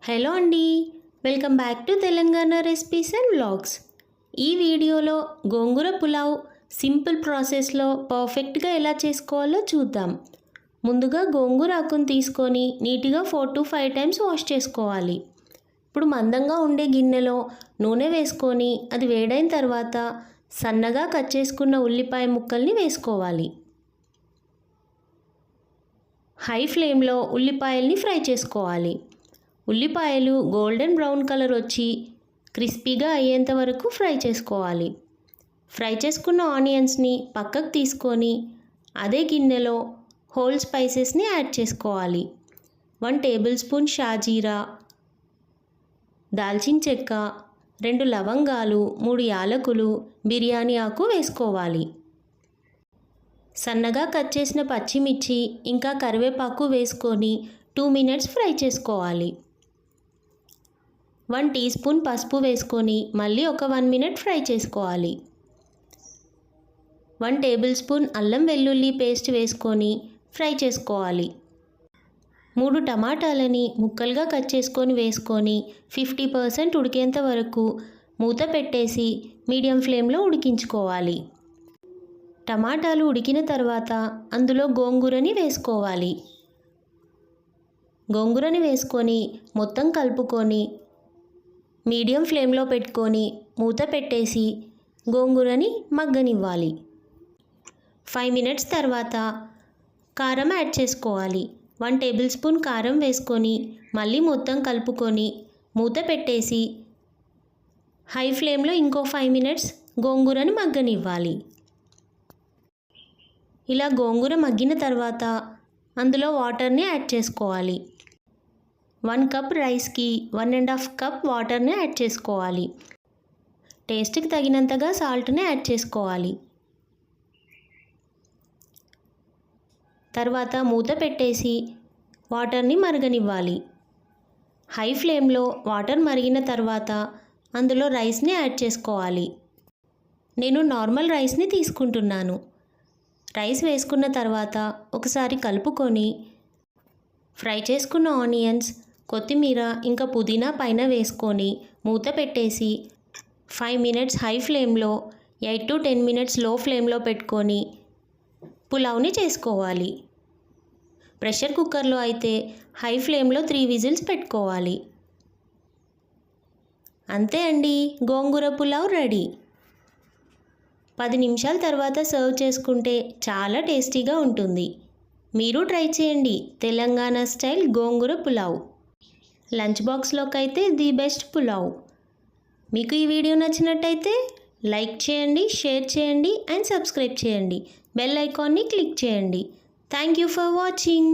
Hello అండి, welcome back to Telangana recipes and vlogs. ఈ వీడియోలో గోంగూర పులావ్ సింపుల్ ప్రాసెస్లో పర్ఫెక్ట్గా ఎలా చేసుకోవాలో చూద్దాం. ముందుగా గోంగూర ఆకును తీసుకొని నీట్గా 4 to 5 టైమ్స్ వాష్ చేసుకోవాలి. ఇప్పుడు మందంగా ఉండే గిన్నెలో నూనె వేసుకొని అది వేడైన తర్వాత సన్నగా కట్ చేసుకున్న ఉల్లిపాయ ముక్కల్ని వేసుకోవాలి. హై ఫ్లేమ్లో ఉల్లిపాయల్ని ఫ్రై చేసుకోవాలి. ఉల్లిపాయలు గోల్డెన్ బ్రౌన్ కలర్ వచ్చి క్రిస్పీగా అయ్యేంత వరకు ఫ్రై చేసుకోవాలి. ఫ్రై చేసుకున్న ఆనియన్స్ని పక్కకు తీసుకొని అదే గిన్నెలో హోల్ స్పైసెస్ని యాడ్ చేసుకోవాలి. 1 టేబుల్ స్పూన్ షాజీరా, దాల్చిన చెక్క, 2 లవంగాలు, 3 యాలకులు, బిర్యానీ ఆకు వేసుకోవాలి. సన్నగా కట్ చేసిన పచ్చిమిర్చి ఇంకా కరివేపాకు వేసుకొని 2 మినిట్స్ ఫ్రై చేసుకోవాలి. 1 టీ స్పూన్ పసుపు వేసుకొని మళ్ళీ ఒక 1 మినిట్ ఫ్రై చేసుకోవాలి. 1 టేబుల్ స్పూన్ అల్లం వెల్లుల్లి పేస్ట్ వేసుకొని ఫ్రై చేసుకోవాలి. 3 టమాటాలని ముక్కలుగా కట్ చేసుకొని వేసుకొని 50% ఉడికేంత వరకు మూత పెట్టేసి మీడియం ఫ్లేమ్లో ఉడికించుకోవాలి. టమాటాలు ఉడికిన తర్వాత అందులో గోంగూరని వేసుకోవాలి. గోంగూరని వేసుకొని మొత్తం కలుపుకొని మీడియం ఫ్లేమ్లో పెట్టుకొని మూత పెట్టేసి గోంగూరని మగ్గనివ్వాలి. 5 మినిట్స్ తర్వాత కారం యాడ్ చేసుకోవాలి. 1 టేబుల్ స్పూన్ కారం వేసుకొని మళ్ళీ మొత్తం కలుపుకొని మూత పెట్టేసి హై ఫ్లేమ్లో ఇంకో 5 మినిట్స్ గోంగూరని మగ్గనివ్వాలి. ఇలా గోంగూర మగ్గిన తర్వాత అందులో వాటర్ని యాడ్ చేసుకోవాలి. 1 కప్ రైస్కి 1.5 కప్ వాటర్ని యాడ్ చేసుకోవాలి. టేస్ట్కి తగినంతగా సాల్ట్ని యాడ్ చేసుకోవాలి. తర్వాత మూత పెట్టేసి వాటర్ని మరగనివ్వాలి. హై ఫ్లేమ్లో వాటర్ మరిగిన తర్వాత అందులో రైస్ని యాడ్ చేసుకోవాలి. నేను నార్మల్ రైస్ని తీసుకుంటున్నాను. రైస్ వేసుకున్న తర్వాత ఒకసారి కలుపుకొని ఫ్రై చేసుకున్న ఆనియన్స్, కొత్తిమీర ఇంకా పుదీనా పైన వేసుకొని మూత పెట్టేసి 5 మినిట్స్ హై ఫ్లేమ్లో 8 to 10 మినిట్స్ లో ఫ్లేమ్లో పెట్టుకొని పులావ్ని చేసుకోవాలి. ప్రెషర్ కుక్కర్లో అయితే హై ఫ్లేమ్లో 3 విజిల్స్ పెట్టుకోవాలి. అంతే అండి, గోంగూర పులావ్ రెడీ. 10 నిమిషాల తర్వాత సర్వ్ చేసుకుంటే చాలా టేస్టీగా ఉంటుంది. మీరు ట్రై చేయండి తెలంగాణ స్టైల్ గోంగూర పులావ్. లంచ్ బాక్స్లోకి అయితే ది బెస్ట్ పులావ్. మీకు ఈ వీడియో నచ్చినట్టయితే లైక్ చేయండి, షేర్ చేయండి అండ్ సబ్స్క్రైబ్ చేయండి. బెల్ ఐకాన్ని క్లిక్ చేయండి. Thank you for watching.